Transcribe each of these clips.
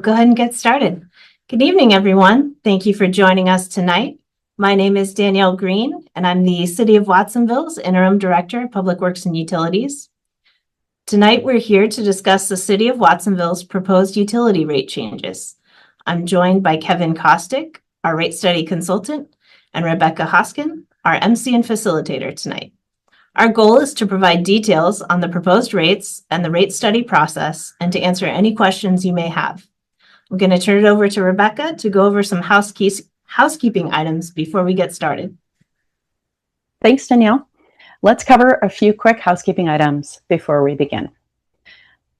Go ahead and get started. Good evening, everyone. Thank you for joining us tonight. My name is Danielle Green, and I'm the City of Watsonville's Interim Director of Public Works and Utilities. Tonight, we're here to discuss the City of Watsonville's proposed utility rate changes. I'm joined by Kevin Kostick, our rate study consultant, and Rebecca Hoskin, our MC and facilitator tonight. Our goal is to provide details on the proposed rates and the rate study process and to answer any questions you may have. I'm going to turn it over to Rebecca to go over some housekeeping items before we get started. Thanks, Danielle. Let's cover a few quick housekeeping items before we begin.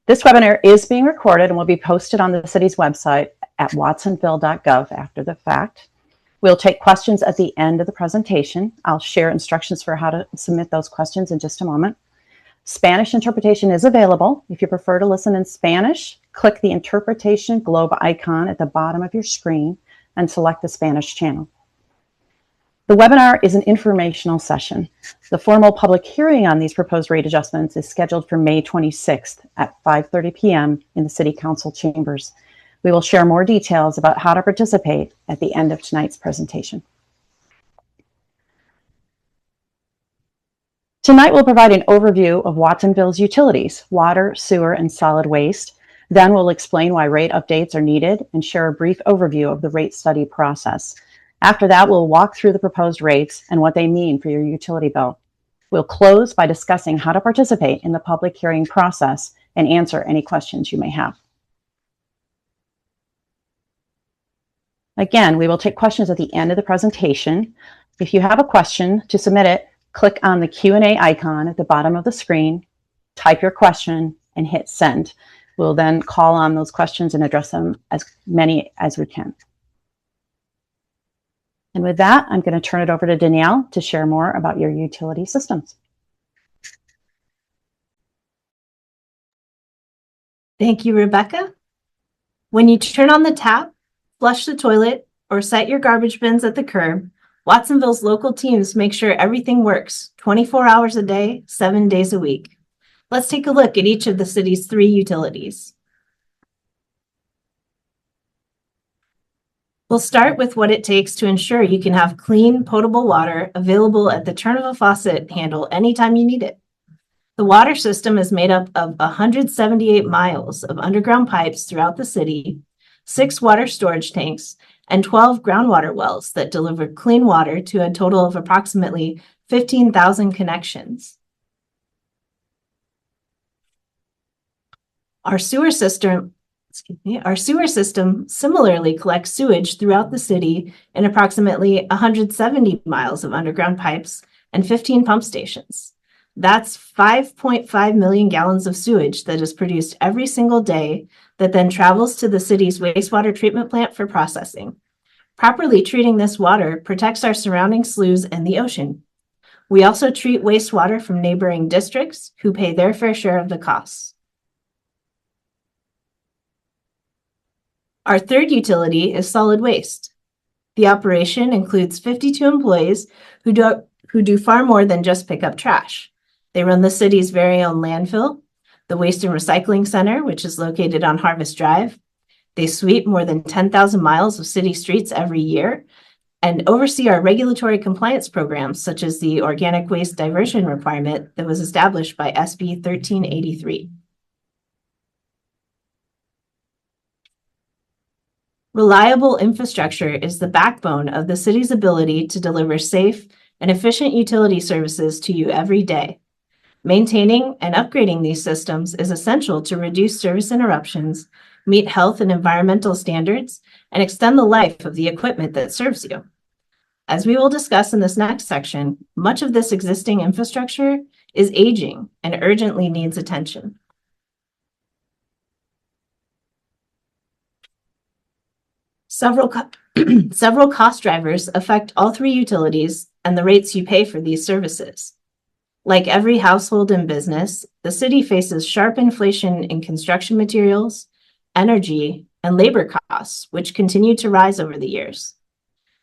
This webinar is being recorded and will be posted on the city's website at watsonville.gov after the fact. We'll take questions at the end of the presentation. I'll share instructions for how to submit those questions in just a moment. Spanish interpretation is available. If you prefer to listen in Spanish, click the interpretation globe icon at the bottom of your screen and select the Spanish channel. The webinar is an informational session. The formal public hearing on these proposed rate adjustments is scheduled for May 26th at 5:30 p.m. in the City Council chambers. We will share more details about how to participate at the end of tonight's presentation. Tonight, we'll provide an overview of Watsonville's utilities, water, sewer, and solid waste. Then we'll explain why rate updates are needed and share a brief overview of the rate study process. After that, we'll walk through the proposed rates and what they mean for your utility bill. We'll close by discussing how to participate in the public hearing process and answer any questions you may have. Again, we will take questions at the end of the presentation. If you have a question, to submit it, click on the Q&A icon at the bottom of the screen, type your question, and hit send. We'll then call on those questions and address them as many as we can. And with that, I'm going to turn it over to Danielle to share more about your utility systems. Thank you, Rebecca. When you turn on the tap, flush the toilet, or set your garbage bins at the curb, Watsonville's local teams make sure everything works 24 hours a day, 7 days a week. Let's take a look at each of the city's 3 utilities. We'll start with what it takes to ensure you can have clean, potable water available at the turn of a faucet handle anytime you need it. The water system is made up of 178 miles of underground pipes throughout the city, 6 water storage tanks, and 12 groundwater wells that deliver clean water to a total of approximately 15,000 connections. Our sewer system similarly collects sewage throughout the city in approximately 170 miles of underground pipes and 15 pump stations. That's 5.5 million gallons of sewage that is produced every single day that then travels to the city's wastewater treatment plant for processing. Properly treating this water protects our surrounding sloughs and the ocean. We also treat wastewater from neighboring districts who pay their fair share of the costs. Our third utility is solid waste. The operation includes 52 employees who do far more than just pick up trash. They run the city's very own landfill, the Waste and Recycling Center, which is located on Harvest Drive. They sweep more than 10,000 miles of city streets every year and oversee our regulatory compliance programs, such as the organic waste diversion requirement that was established by SB 1383. Reliable infrastructure is the backbone of the city's ability to deliver safe and efficient utility services to you every day. Maintaining and upgrading these systems is essential to reduce service interruptions, meet health and environmental standards, and extend the life of the equipment that serves you. As we will discuss in this next section, much of this existing infrastructure is aging and urgently needs attention. Several cost drivers affect all 3 utilities and the rates you pay for these services. Like every household and business, the city faces sharp inflation in construction materials, energy, and labor costs, which continue to rise over the years.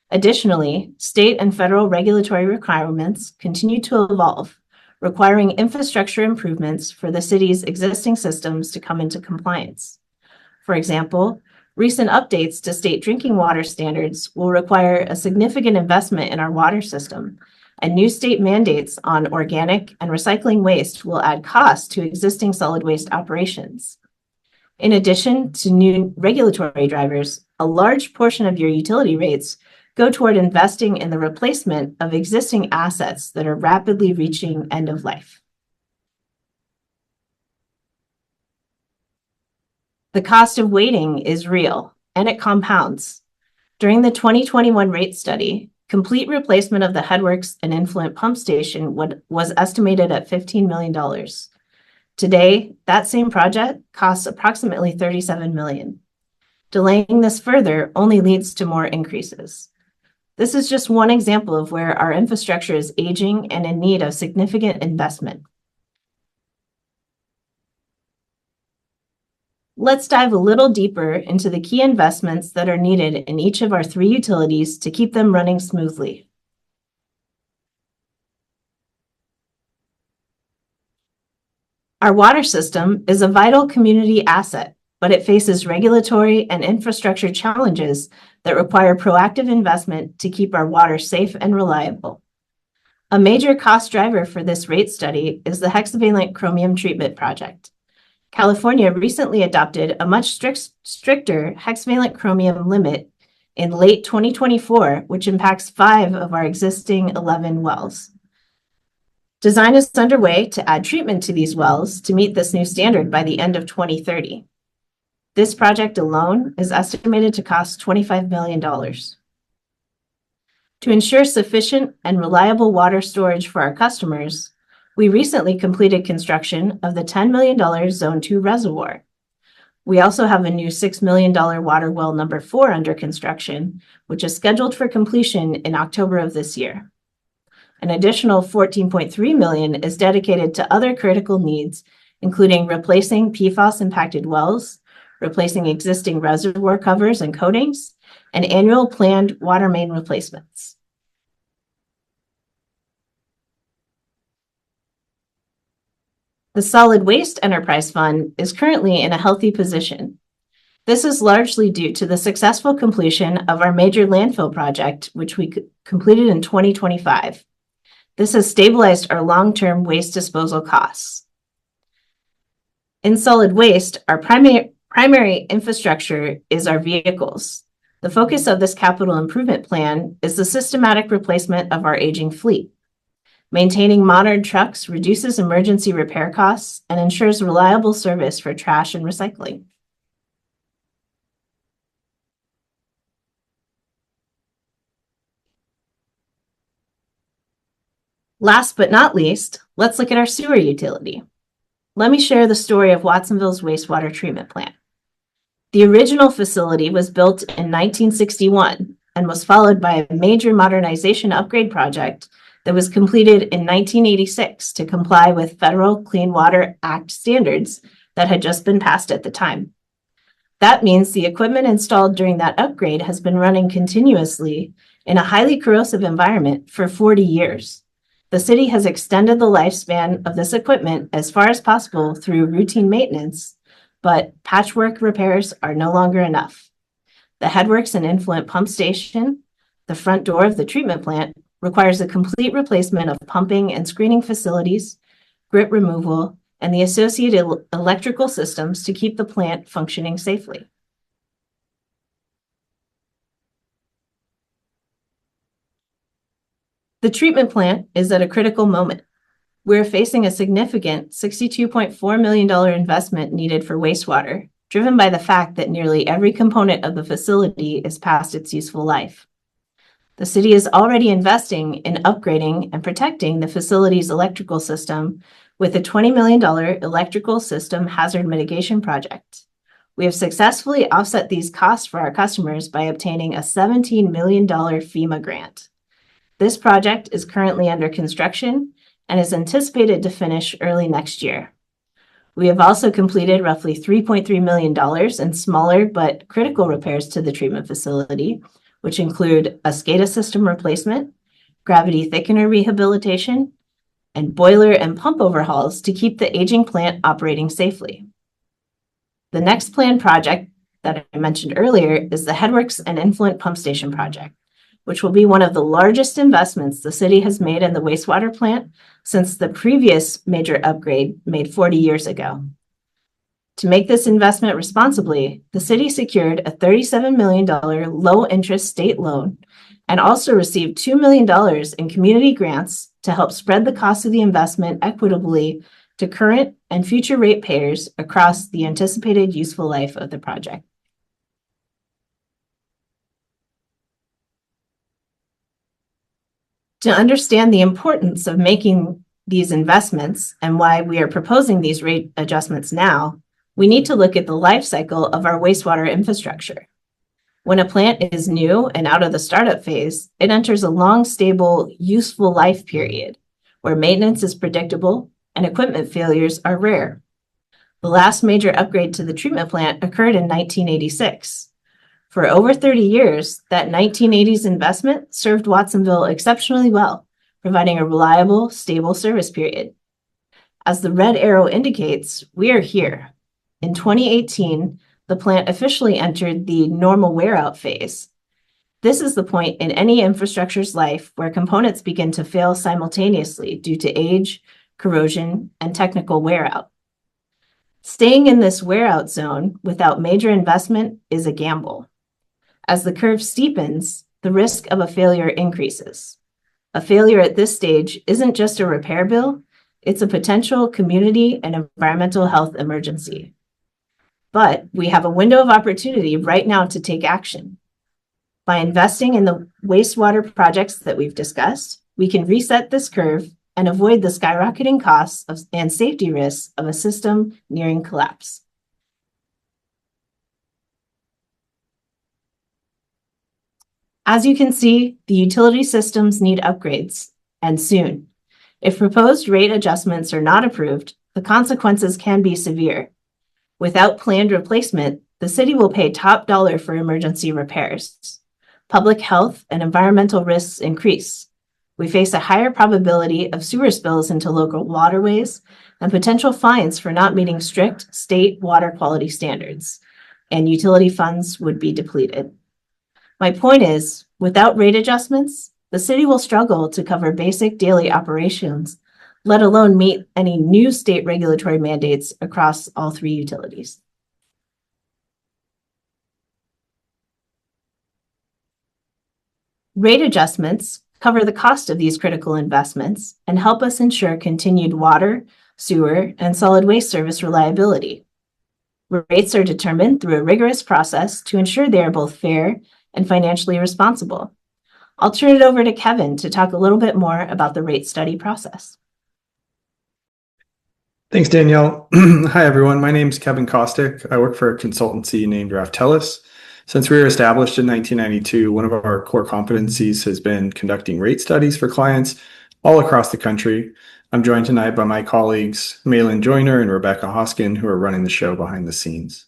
Additionally, state and federal regulatory requirements continue to evolve, requiring infrastructure improvements for the city's existing systems to come into compliance. For example, Recent updates to state drinking water standards will require a significant investment in our water system, and new state mandates on organic and recycling waste will add costs to existing solid waste operations. In addition to new regulatory drivers, a large portion of your utility rates go toward investing in the replacement of existing assets that are rapidly reaching end of life. The cost of waiting is real, and it compounds. During the 2021 rate study, complete replacement of the headworks and influent pump station was estimated at $15 million. Today, that same project costs approximately $37 million. Delaying this further only leads to more increases. This is just one example of where our infrastructure is aging and in need of significant investment. Let's dive a little deeper into the key investments that are needed in each of our 3 utilities to keep them running smoothly. Our water system is a vital community asset, but it faces regulatory and infrastructure challenges that require proactive investment to keep our water safe and reliable. A major cost driver for this rate study is the hexavalent chromium treatment project. California recently adopted a much stricter hexavalent chromium limit in late 2024, which impacts 5 of our existing 11 wells. Design is underway to add treatment to these wells to meet this new standard by the end of 2030. This project alone is estimated to cost $25 million. To ensure sufficient and reliable water storage for our customers, we recently completed construction of the $10 million Zone 2 reservoir. We also have a new $6 million water well number 4 under construction, which is scheduled for completion in October of this year. An additional $14.3 million is dedicated to other critical needs, including replacing PFAS-impacted wells, replacing existing reservoir covers and coatings, and annual planned water main replacements. The Solid Waste Enterprise Fund is currently in a healthy position. This is largely due to the successful completion of our major landfill project, which we completed in 2025. This has stabilized our long-term waste disposal costs. In solid waste, our primary infrastructure is our vehicles. The focus of this capital improvement plan is the systematic replacement of our aging fleet. Maintaining modern trucks reduces emergency repair costs and ensures reliable service for trash and recycling. Last but not least, let's look at our sewer utility. Let me share the story of Watsonville's wastewater treatment plant. The original facility was built in 1961 and was followed by a major modernization upgrade project that was completed in 1986 to comply with Federal Clean Water Act standards that had just been passed at the time. That means the equipment installed during that upgrade has been running continuously in a highly corrosive environment for 40 years. The city has extended the lifespan of this equipment as far as possible through routine maintenance, but patchwork repairs are no longer enough. The headworks and influent pump station, the front door of the treatment plant, requires a complete replacement of pumping and screening facilities, grit removal, and the associated electrical systems to keep the plant functioning safely. The treatment plant is at a critical moment. We're facing a significant $62.4 million investment needed for wastewater, driven by the fact that nearly every component of the facility is past its useful life. The city is already investing in upgrading and protecting the facility's electrical system with a $20 million electrical system hazard mitigation project. We have successfully offset these costs for our customers by obtaining a $17 million FEMA grant. This project is currently under construction and is anticipated to finish early next year. We have also completed roughly $3.3 million in smaller but critical repairs to the treatment facility, which include a SCADA system replacement, gravity thickener rehabilitation, and boiler and pump overhauls to keep the aging plant operating safely. The next planned project that I mentioned earlier is the Headworks and Influent Pump Station project, which will be one of the largest investments the city has made in the wastewater plant since the previous major upgrade made 40 years ago. To make this investment responsibly, the city secured a $37 million low-interest state loan and also received $2 million in community grants to help spread the cost of the investment equitably to current and future ratepayers across the anticipated useful life of the project. To understand the importance of making these investments and why we are proposing these rate adjustments now, we need to look at the life cycle of our wastewater infrastructure. When a plant is new and out of the startup phase, it enters a long, stable, useful life period where maintenance is predictable and equipment failures are rare. The last major upgrade to the treatment plant occurred in 1986. For over 30 years, that 1980s investment served Watsonville exceptionally well, providing a reliable, stable service period. As the red arrow indicates, we are here. In 2018, the plant officially entered the normal wear-out phase. This is the point in any infrastructure's life where components begin to fail simultaneously due to age, corrosion, and technical wear-out. Staying in this wear-out zone without major investment is a gamble. As the curve steepens, the risk of a failure increases. A failure at this stage isn't just a repair bill, it's a potential community and environmental health emergency. But we have a window of opportunity right now to take action. By investing in the wastewater projects that we've discussed, we can reset this curve and avoid the skyrocketing costs and safety risks of a system nearing collapse. As you can see, the utility systems need upgrades, and soon. If proposed rate adjustments are not approved, the consequences can be severe. Without planned replacement, the city will pay top dollar for emergency repairs. Public health and environmental risks increase. We face a higher probability of sewer spills into local waterways and potential fines for not meeting strict state water quality standards, and utility funds would be depleted. My point is, without rate adjustments, the city will struggle to cover basic daily operations, let alone meet any new state regulatory mandates across all three utilities. Rate adjustments cover the cost of these critical investments and help us ensure continued water, sewer, and solid waste service reliability. Rates are determined through a rigorous process to ensure they are both fair and financially responsible. I'll turn it over to Kevin to talk a little bit more about the rate study process. Thanks, Danielle. Hi, everyone. My name is Kevin Kostick. I work for a consultancy named Raftellus. Since we were established in 1992, one of our core competencies has been conducting rate studies for clients all across the country. I'm joined tonight by my colleagues, Malin Joyner and Rebecca Hoskin, who are running the show behind the scenes.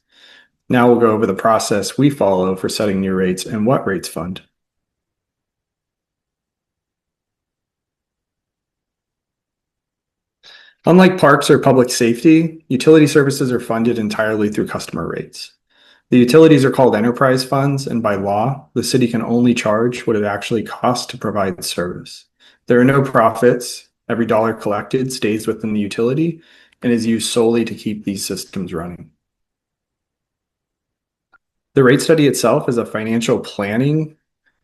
Now we'll go over the process we follow for setting new rates and what rates fund. Unlike parks or public safety, utility services are funded entirely through customer rates. The utilities are called enterprise funds, and by law, the city can only charge what it actually costs to provide service. There are no profits. Every dollar collected stays within the utility and is used solely to keep these systems running. The rate study itself is a financial planning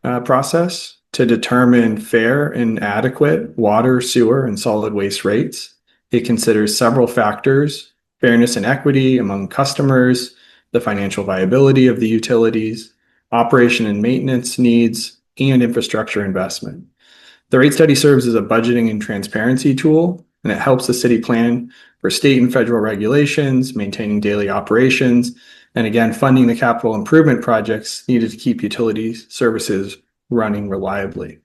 process to determine fair and adequate water, sewer, and solid waste rates. It considers several factors: fairness and equity among customers, the financial viability of the utilities, operation and maintenance needs, and infrastructure investment. The rate study serves as a budgeting and transparency tool, and it helps the city plan for state and federal regulations, maintaining daily operations, and again, funding the capital improvement projects needed to keep utilities services running reliably.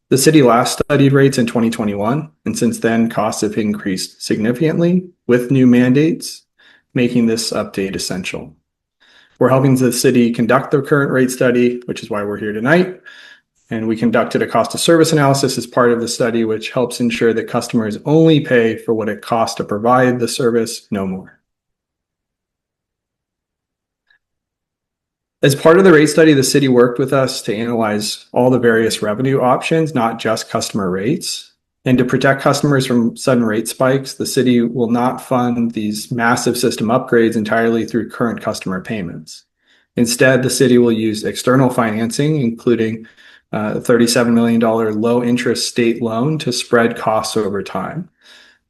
The city last studied rates in 2021, and since then, costs have increased significantly with new mandates, making this update essential. We're helping the city conduct the current rate study, which is why we're here tonight. And we conducted a cost of service analysis as part of the study, which helps ensure that customers only pay for what it costs to provide the service, no more. As part of the rate study, the city worked with us to analyze all the various revenue options, not just customer rates. And to protect customers from sudden rate spikes, the city will not fund these massive system upgrades entirely through current customer payments. Instead, the city will use external financing, including a $37 million low interest state loan to spread costs over time.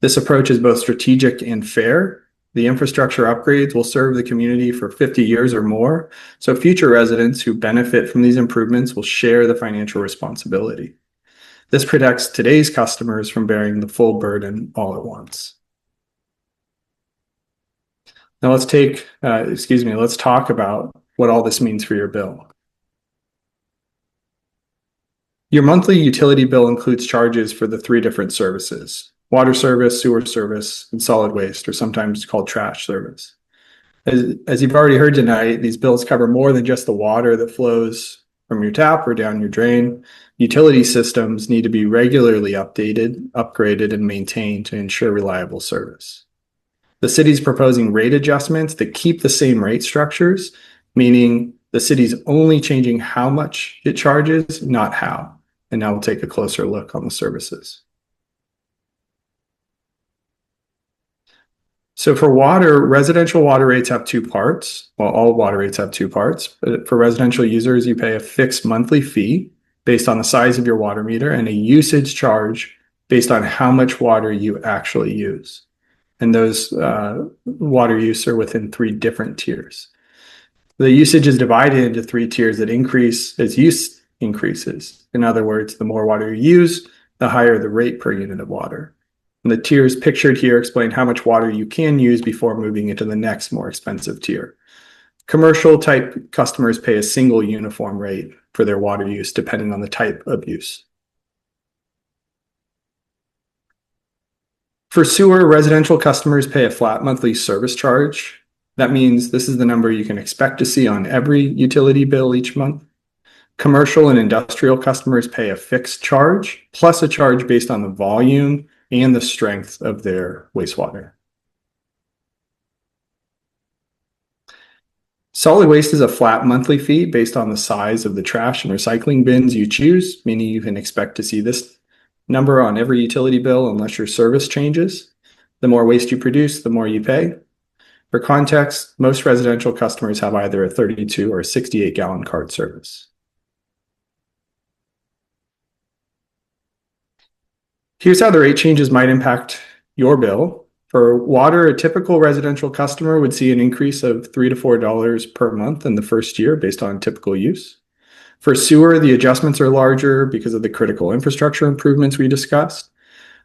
This approach is both strategic and fair. The infrastructure upgrades will serve the community for 50 years or more, so future residents who benefit from these improvements will share the financial responsibility. This protects today's customers from bearing the full burden all at once. Now let's talk about what all this means for your bill. Your monthly utility bill includes charges for the 3 different services: water service, sewer service, and solid waste, or sometimes called trash service. As you've already heard tonight, these bills cover more than just the water that flows from your tap or down your drain. Utility systems need to be regularly updated, upgraded, and maintained to ensure reliable service. The city's proposing rate adjustments that keep the same rate structures, meaning the city's only changing how much it charges, not how. And now we'll take a closer look on the services. So for water, residential water rates have 2 parts. Well, all water rates have 2 parts. But for residential users, you pay a fixed monthly fee based on the size of your water meter and a usage charge based on how much water you actually use. And those water use are within 3 different tiers. The usage is divided into 3 tiers that increase as use increases. In other words, the more water you use, the higher the rate per unit of water. And the tiers pictured here explain how much water you can use before moving into the next more expensive tier. Commercial type customers pay a single uniform rate for their water use depending on the type of use. For sewer, residential customers pay a flat monthly service charge. That means this is the number you can expect to see on every utility bill each month. Commercial and industrial customers pay a fixed charge, plus a charge based on the volume and the strength of their wastewater. Solid waste is a flat monthly fee based on the size of the trash and recycling bins you choose, meaning you can expect to see this number on every utility bill unless your service changes. The more waste you produce, the more you pay. For context, most residential customers have either a 32 or a 68-gallon cart service. Here's how the rate changes might impact your bill. For water, a typical residential customer would see an increase of $3 to $4 per month in the first year based on typical use. For sewer, the adjustments are larger because of the critical infrastructure improvements we discussed.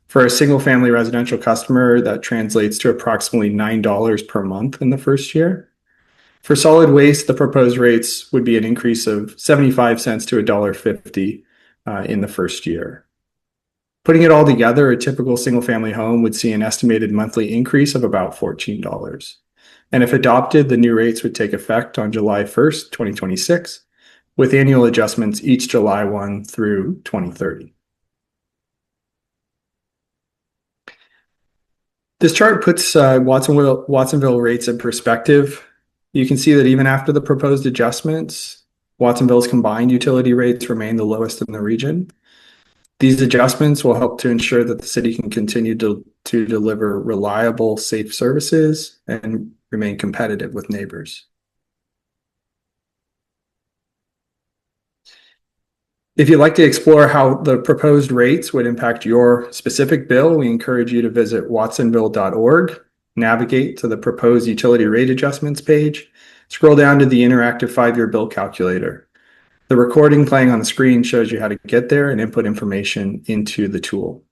For a single-family residential customer, that translates to approximately $9 per month in the first year. For solid waste, the proposed rates would be an increase of 75 cents to $1.50 in the first year. Putting it all together, a typical single-family home would see an estimated monthly increase of about $14. And if adopted, the new rates would take effect on July 1st, 2026, with annual adjustments each July 1 through 2030. This chart puts Watsonville rates in perspective. You can see that even after the proposed adjustments, Watsonville's combined utility rates remain the lowest in the region. These adjustments will help to ensure that the city can continue to deliver reliable, safe services and remain competitive with neighbors. If you'd like to explore how the proposed rates would impact your specific bill, we encourage you to visit watsonville.org, navigate to the proposed utility rate adjustments page, scroll down to the interactive 5-year bill calculator. The recording playing on the screen shows you how to get there and input information into the tool.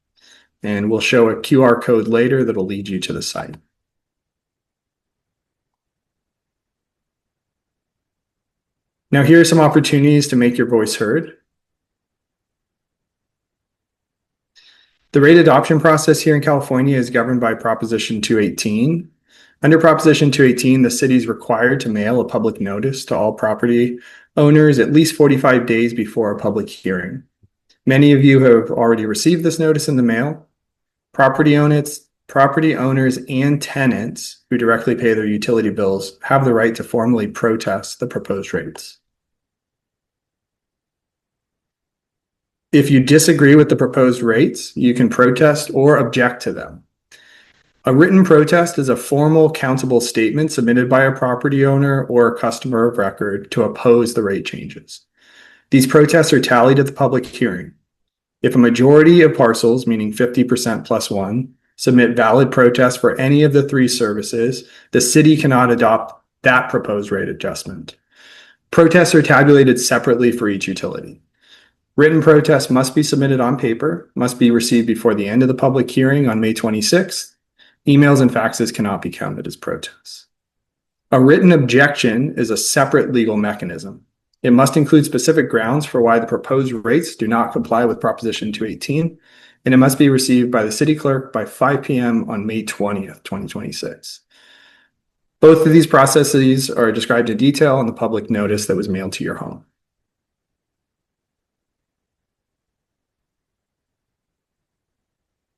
And we'll show a QR code later that'll lead you to the site. Now, here are some opportunities to make your voice heard. The rate adoption process here in California is governed by Proposition 218. Under Proposition 218, the city is required to mail a public notice to all property owners at least 45 days before a public hearing. Many of you have already received this notice in the mail. Property owners property owners and tenants who directly pay their utility bills have the right to formally protest the proposed rates. If you disagree with the proposed rates, you can protest or object to them. A written protest is a formal countable statement submitted by a property owner or a customer of record to oppose the rate changes. These protests are tallied at the public hearing. If a majority of parcels, meaning 50% plus one, submit valid protests for any of the three services, the city cannot adopt that proposed rate adjustment. Protests are tabulated separately for each utility. Written protests must be submitted on paper, must be received before the end of the public hearing on May 26th. Emails and faxes cannot be counted as protests. A written objection is a separate legal mechanism. It must include specific grounds for why the proposed rates do not comply with Proposition 218, and it must be received by the city clerk by 5 p.m. on May 20th, 2026. Both of these processes are described in detail in the public notice that was mailed to your home.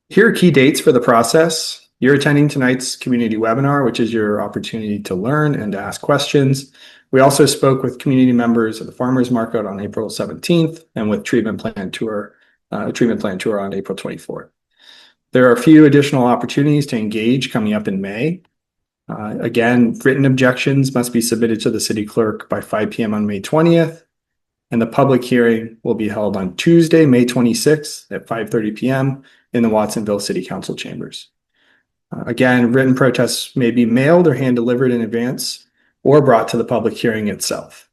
Here are key dates for the process. You're attending tonight's community webinar, which is your opportunity to learn and to ask questions. We also spoke with community members at the farmers market on April 17th and with treatment plan tour on April 24th. There are a few additional opportunities to engage coming up in May. Again, written objections must be submitted to the city clerk by 5 p.m. on May 20th. And the public hearing will be held on Tuesday, May 26th at 5:30 p.m. in the Watsonville City Council chambers. Again, written protests may be mailed or hand delivered in advance or brought to the public hearing itself.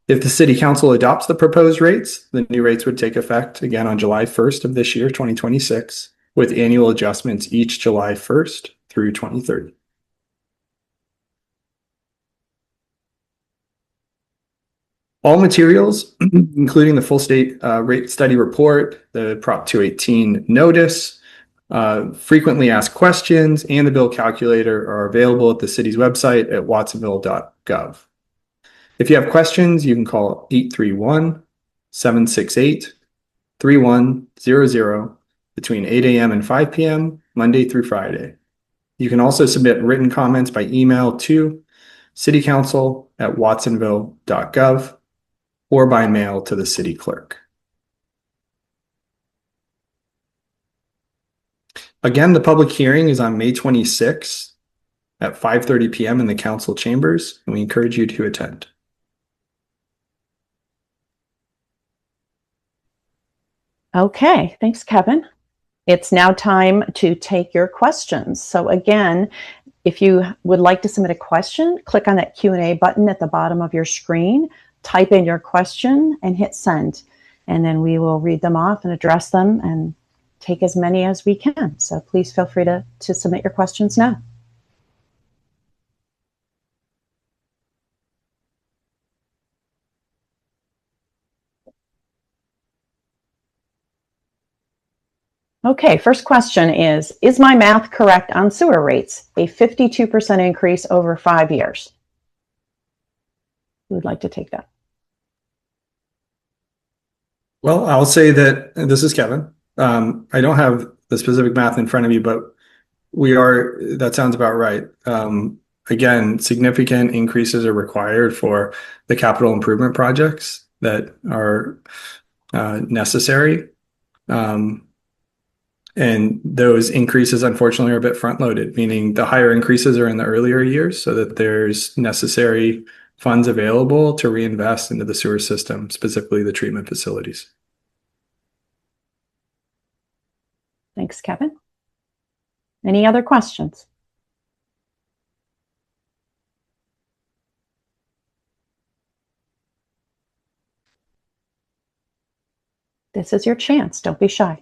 If the city council adopts the proposed rates, the new rates would take effect again on July 1st of this year, 2026, with annual adjustments each July 1st through 2030. All materials, including the full state rate study report, the Prop 218 notice, frequently asked questions, and the bill calculator are available at the city's website at watsonville.gov. If you have questions, you can call 831-768-3100 between 8 a.m. and 5 p.m. Monday through Friday. You can also submit written comments by email to citycouncil@watsonville.gov or by mail to the city clerk. Again, the public hearing is on May 26th at 5:30 p.m. in the council chambers, and we encourage you to attend. Okay, thanks, Kevin. It's now time to take your questions. So again, if you would like to submit a question, click on that Q&A button at the bottom of your screen, type in your question and hit send. And then we will read them off and address them and take as many as we can. So please feel free to submit your questions now. Okay, first question is my math correct on sewer rates? A 52% increase over 5 years. Who would like to take that? Well, I'll say that this is Kevin. I don't have the specific math in front of me, but that sounds about right. Again, significant increases are required for the capital improvement projects that are necessary. And those increases, unfortunately, are a bit front-loaded, meaning the higher increases are in the earlier years so that there's necessary funds available to reinvest into the sewer system, specifically the treatment facilities. Thanks, Kevin. Any other questions? This is your chance. Don't be shy.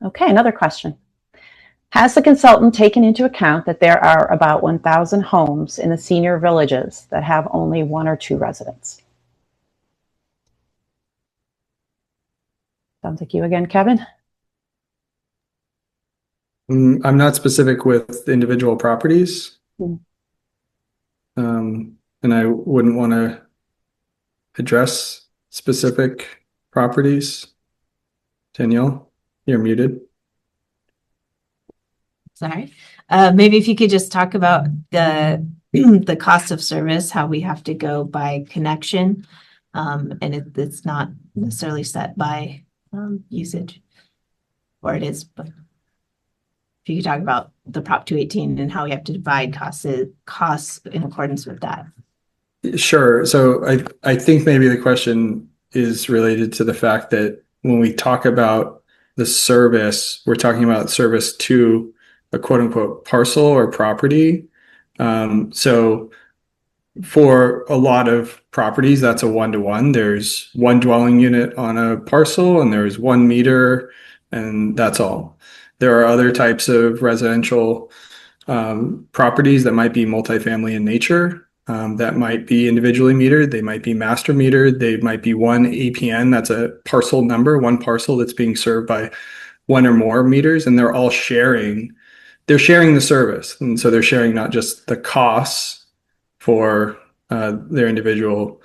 Okay, another question. Has the consultant taken into account that there are about 1,000 homes in the senior villages that have only 1 or 2 residents? Sounds like you again, Kevin. I'm not specific with individual properties. And I wouldn't want to address specific properties? Danielle, you're muted. Sorry. Maybe if you could just talk about the the cost of service, how we have to go by connection. And it's not necessarily set by usage, or it is, but if you could talk about the Prop 218 and how we have to divide costs in accordance with that. Sure. So I think maybe the question is related to the fact that when we talk about the service, we're talking about service to a quote unquote parcel or property. So for a lot of properties, that's a 1-to-1. There's one dwelling unit on a parcel and there's 1 meter, and that's all. There are other types of residential properties that might be multifamily in nature, that might be individually metered. They might be master metered. They might be one APN. That's a parcel number, one parcel that's being served by one or more meters, and they're all sharing. They're sharing the service, and so they're sharing not just the costs for their individual,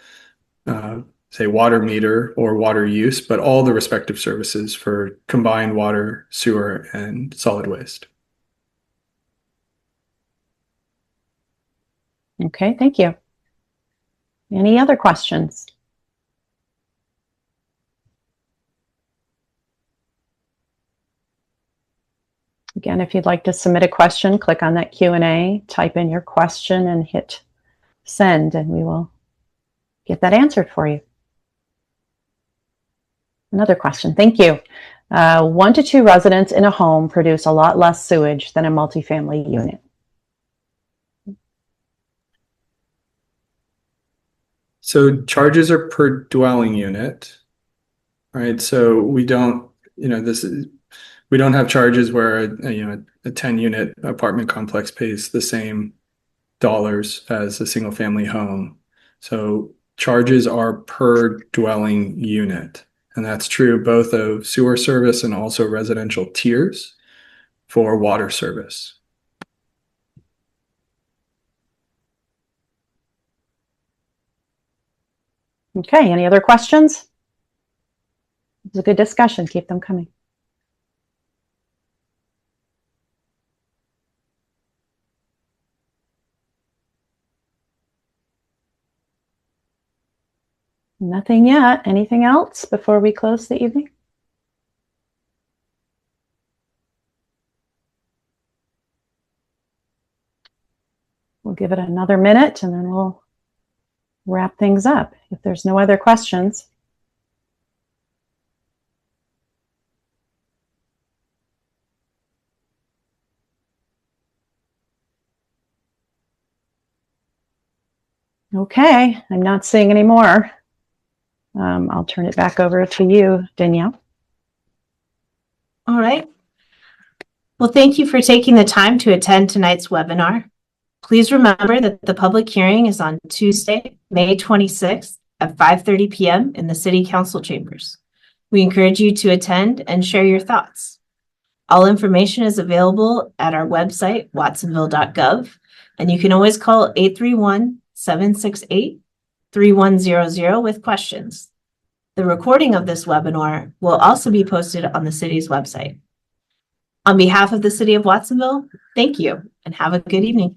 say, water meter or water use, but all the respective services for combined water, sewer, and solid waste. Okay, thank you. Any other questions? Again, if you'd like to submit a question, click on that Q&A, type in your question and hit send, and we will get that answered for you. Another question, thank you. 1 to 2 residents in a home produce a lot less sewage than a multifamily unit. So charges are per dwelling unit, right? So we don't, we don't have charges where a 10-unit apartment complex pays the same dollars as a single family home. So charges are per dwelling unit. And that's true both of sewer service and also residential tiers for water service. Okay, any other questions? It's a good discussion, keep them coming. Nothing yet. Anything else before we close the evening? We'll give it another minute and then we'll wrap things up if there's no other questions. Okay, I'm not seeing any more. I'll turn it back over to you, Danielle. All right. Well, thank you for taking the time to attend tonight's webinar. Please remember that the public hearing is on Tuesday, May 26th at 5:30 p.m. in the City Council chambers. We encourage you to attend and share your thoughts. All information is available at our website, watsonville.gov, and you can always call 831-768-3100 with questions. The recording of this webinar will also be posted on the city's website. On behalf of the City of Watsonville, thank you and have a good evening.